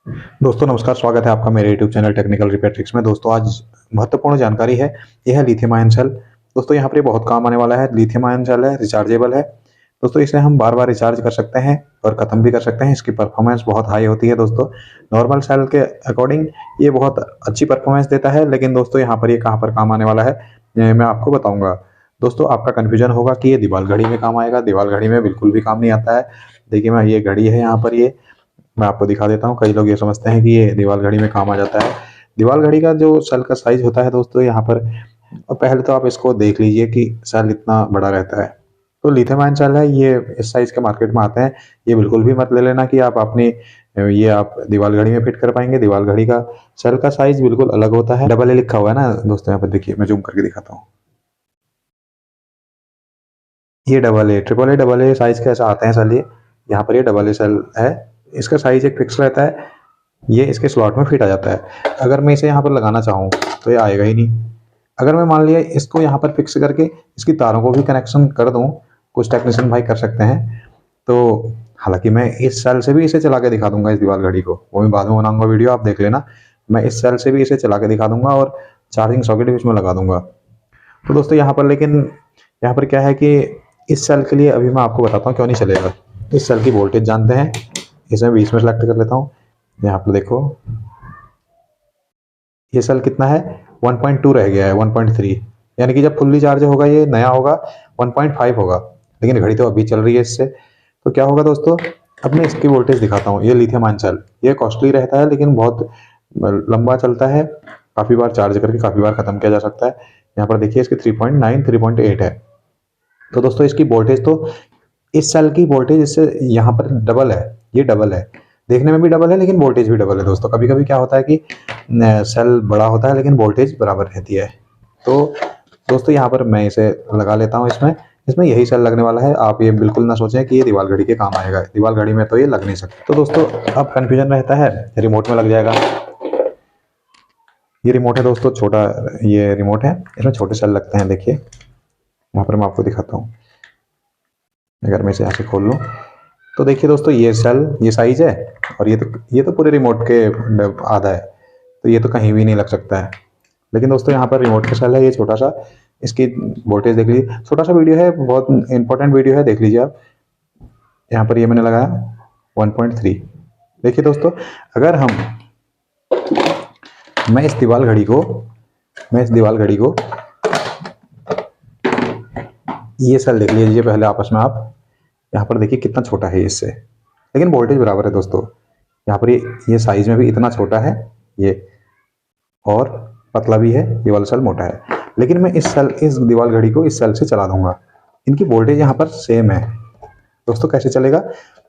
दोस्तों नमस्कार, स्वागत है आपका मेरे YouTube channel technical repair tricks में। दोस्तों आज महत्वपूर्ण जानकारी है, यह है लिथियम आयन सेल। दोस्तों यहाँ पर ये बहुत काम आने वाला है। लिथियम आयन सेल है, रिचार्जेबल है। दोस्तों इसे हम बार बार रिचार्ज कर सकते हैं और ख़त्म भी कर सकते हैं। इसकी परफॉर्मेंस बहुत हाई होती है दोस्तों। नॉर्मल सेल के अकॉर्डिंग ये बहुत अच्छी परफॉर्मेंस देता है, लेकिन दोस्तों यहाँ पर ये कहाँ पर काम आने वाला है ये मैं आपको बताऊँगा। दोस्तों आपका कन्फ्यूजन होगा कि ये दीवार घड़ी में काम आएगा। दीवार घड़ी में बिल्कुल भी काम नहीं आता है। देखिए मैं ये घड़ी है, यहाँ पर ये मैं आपको दिखा देता हूँ। कई लोग ये समझते हैं कि ये दीवार घड़ी में काम आ जाता है। दीवार घड़ी का जो सेल का साइज होता है दोस्तों यहाँ पर, और पहले तो आप इसको देख लीजिए कि सेल इतना बड़ा रहता है। तो लिथियम आयन सेल है, ये इस साइज के मार्केट में आते हैं। ये बिल्कुल भी मत ले लेना कि आप अपनी ये आप दीवार घड़ी में फिट कर पाएंगे। दीवार घड़ी का सेल का साइज बिल्कुल अलग होता है। डबल ए लिखा हुआ है ना दोस्तों, यहाँ पर देखिए मैं जूम करके दिखाता हूँ। ये double A, triple A, double A size के ऐसा आते हैं सेल। ये यहाँ पर ये डबल ए सेल है। इसका साइज एक फिक्स रहता है। ये इसके स्लॉट में फिट आ जाता है। अगर मैं इसे यहाँ पर लगाना चाहूँ तो ये आएगा ही नहीं। अगर मैं मान लिया इसको यहाँ पर फिक्स करके इसकी तारों को भी कनेक्शन कर दूँ, कुछ टेक्नीशियन भाई कर सकते हैं। तो हालांकि मैं इस सेल से भी इसे चला के दिखा दूंगा, इस दीवार घड़ी को, वो मैं बाद में बनाऊंगा वीडियो, आप देख लेना। मैं इस सेल से भी इसे चला के दिखा दूंगा और चार्जिंग सॉकेट भी इसमें लगा दूंगा। तो दोस्तों यहाँ पर लेकिन यहाँ पर क्या है कि इस सेल के लिए अभी मैं आपको बताता हूँ क्यों नहीं चलेगा। इस सेल की वोल्टेज जानते हैं, इसे मैं 20 में सेलेक्ट कर लेता हूँ। यहाँ पर देखो ये सेल कितना है, 1.2 रह गया है, 1.3, यानी कि जब फुल्ली चार्ज होगा ये नया होगा 1.5 होगा। लेकिन घड़ी तो अभी चल रही है इससे। तो क्या होगा दोस्तों, अब मैं इसकी वोल्टेज दिखाता हूँ। ये लिथियम आयन सेल, ये कॉस्टली रहता है लेकिन बहुत लंबा चलता है। काफ़ी बार चार्ज करके काफ़ी बार ख़त्म किया जा सकता है। यहाँ पर देखिए इसकी 3.9 3.8 है। तो दोस्तों इसकी वोल्टेज तो इस सेल की वोल्टेज इससे यहाँ पर डबल है। ये डबल है, देखने में भी डबल है लेकिन वोल्टेज भी डबल है दोस्तों। कभी कभी क्या होता है कि सेल बड़ा होता है लेकिन वोल्टेज बराबर रहती है। तो दोस्तों यहाँ पर मैं इसे लगा लेता हूँ। इसमें इसमें यही सेल लगने वाला है। आप ये बिल्कुल ना सोचें कि ये दीवार घड़ी के काम आएगा। दीवार घड़ी में तो ये लग नहीं सकता। तो दोस्तों अब कन्फ्यूजन रहता है, रिमोट में लग जाएगा। ये रिमोट है दोस्तों, छोटा ये रिमोट है, इसमें छोटे सेल लगते हैं। देखिए यहाँ पर मैं आपको दिखाता हूँ। अगर मैं इसे यहाँ से खोल लूँ तो देखिए दोस्तों ये सेल ये साइज है, और ये तो पूरे रिमोट के आधा है। तो ये तो कहीं भी नहीं लग सकता है। लेकिन दोस्तों यहाँ पर रिमोट का सेल है, ये छोटा सा। इसकी वोल्टेज देख लीजिए, छोटा सा वीडियो है, बहुत इंपॉर्टेंट वीडियो है, देख लीजिए आप। यहाँ पर ये मैंने लगाया 1.3। देखिए दोस्तों, अगर मैं इस दीवार घड़ी को ये सेल देख लीजिए पहले आपस में आप। यहाँ पर देखिए कितना छोटा है इससे, लेकिन वोल्टेज बराबर है दोस्तों। यहाँ पर ये साइज में भी इतना छोटा है ये, और पतला भी है। ये वाला सेल मोटा है। लेकिन मैं इस दीवार घड़ी को इस सेल से चला दूंगा। इनकी वोल्टेज यहाँ पर सेम है दोस्तों। कैसे चलेगा,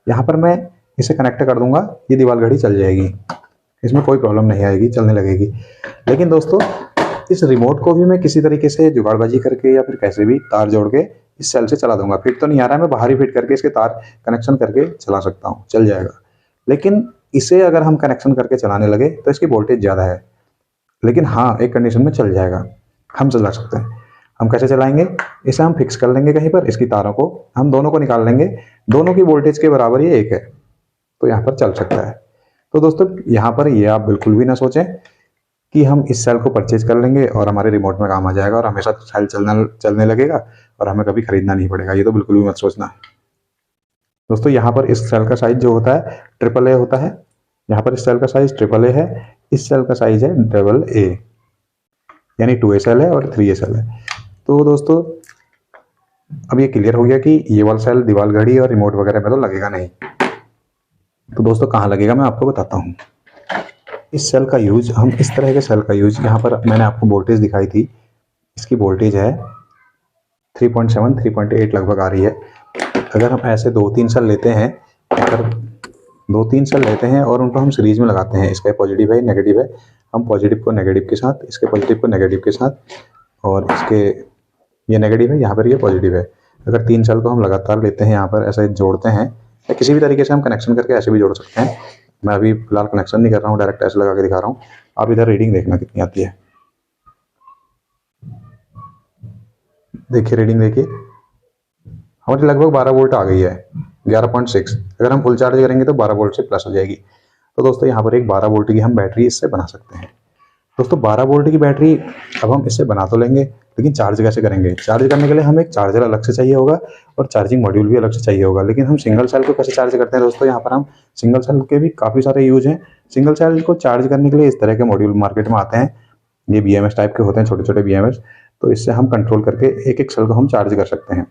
यहाँ पर मैं इसे कनेक्ट कर दूंगा, ये दीवार घड़ी चल जाएगी, इसमें कोई प्रॉब्लम नहीं आएगी, चलने लगेगी। लेकिन दोस्तों इस रिमोट को भी मैं किसी तरीके से जुगाड़बाजी करके या फिर कैसे भी तार जोड़ के इस सेल से चला दूंगा। फिट तो नहीं आ रहा है, मैं बाहर ही फिट करके इसके तार कनेक्शन करके चला सकता हूँ, चल जाएगा। लेकिन इसे अगर हम कनेक्शन करके चलाने लगे तो इसकी वोल्टेज ज़्यादा है। लेकिन हाँ, एक कंडीशन में चल जाएगा, हम चला सकते हैं। हम कैसे चलाएंगे, इसे हम फिक्स कर लेंगे कहीं पर, इसकी तारों को हम दोनों को निकाल लेंगे, दोनों की वोल्टेज के बराबर ये एक है, तो यहाँ पर चल सकता है। तो दोस्तों यहाँ पर ये आप बिल्कुल भी ना सोचें कि हम इस सेल को परचेज कर लेंगे और हमारे रिमोट में काम आ जाएगा और हमेशा सेल चलने लगेगा और हमें कभी खरीदना नहीं पड़ेगा। ये तो बिल्कुल भी मत सोचना दोस्तों। यहाँ पर इस सेल का साइज जो होता है ट्रिपल ए होता है। यहाँ पर इस सेल का साइज ट्रिपल ए है, इस सेल का साइज है डबल ए, यानी 2A सेल है और 3A सेल है। तो दोस्तों अब ये क्लियर हो गया कि ये वाला सेल दीवार घड़ी और रिमोट वगैरह में तो लगेगा नहीं। तो दोस्तों कहाँ लगेगा मैं आपको बताता हूँ। इस सेल का यूज, हम इस तरह के सेल का यूज, यहाँ पर मैंने आपको वोल्टेज दिखाई थी, इसकी वोल्टेज है 3.7 3.8 लगभग आ रही है। अगर हम ऐसे 2-3 सेल लेते हैं, अगर 2-3 सेल लेते हैं और उनको हम सीरीज में लगाते हैं, इसका पॉजिटिव है नेगेटिव है, हम पॉजिटिव को नेगेटिव के साथ, इसके पॉजिटिव को नेगेटिव के साथ, और इसके ये नेगेटिव है, यहाँ पर ये पॉजिटिव है। अगर 3 सेल को हम लगातार लेते हैं, यहाँ पर ऐसे जोड़ते हैं, या किसी भी तरीके से हम कनेक्शन करके ऐसे भी जोड़ सकते हैं। मैं अभी फिलहाल कनेक्शन नहीं कर रहा हूँ, डायरेक्ट ऐसे लगा के दिखा रहा हूँ। आप इधर रीडिंग देखना कितनी आती है। देखिए रीडिंग देखिए, हमारी लगभग 12 वोल्ट आ गई है, 11.6। अगर हम फुल चार्ज करेंगे तो 12 वोल्ट से प्लस हो जाएगी। तो दोस्तों यहाँ पर एक 12 वोल्ट की हम बैटरी इससे बना सकते हैं। दोस्तों 12 वोल्ट की बैटरी अब हम इससे बना तो लेंगे, लेकिन चार्ज कैसे करेंगे? चार्ज करने के लिए हमें एक चार्जर अलग से चाहिए होगा और चार्जिंग मॉड्यूल भी अलग से चाहिए होगा। लेकिन हम सिंगल सेल को कैसे चार्ज करते हैं दोस्तों? यहाँ पर हम सिंगल सेल के भी काफ़ी सारे यूज हैं। सिंगल सेल को चार्ज करने के लिए इस तरह के मॉड्यूल मार्केट में आते हैं, ये BMS टाइप के होते हैं, छोटे छोटे BMS। तो इससे हम कंट्रोल करके एक एक सेल को हम चार्ज कर सकते हैं।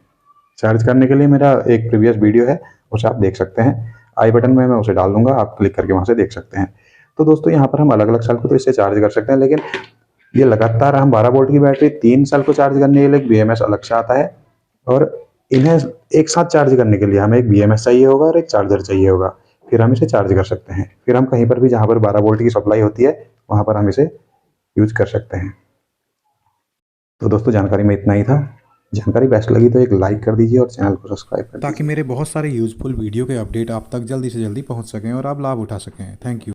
चार्ज करने के लिए मेरा एक प्रीवियस वीडियो है, उसे आप देख सकते हैं, आई बटन में मैं उसे डाल दूंगा, आप क्लिक करके वहाँ से देख सकते हैं। तो दोस्तों यहाँ पर हम अलग अलग सेल को तो इससे चार्ज कर सकते हैं, लेकिन ये लगातार हम 12 वोल्ट की बैटरी 3 सेल को चार्ज करने के लिए एक BMS अलग से आता है, और इन्हें एक साथ चार्ज करने के लिए हमें एक BMS चाहिए होगा और एक चार्जर चाहिए होगा। फिर हम इसे चार्ज कर सकते हैं। फिर हम कहीं पर भी जहाँ पर 12 वोल्ट की सप्लाई होती है वहाँ पर हम इसे यूज कर सकते हैं। तो दोस्तों जानकारी में इतना ही था। जानकारी बेस्ट लगी तो एक लाइक कर दीजिए और चैनल को सब्सक्राइब कर दीजिए, ताकि मेरे बहुत सारे यूजफुल वीडियो के अपडेट आप तक जल्दी से जल्दी पहुंच सकें और आप लाभ उठा सकें। Thank you.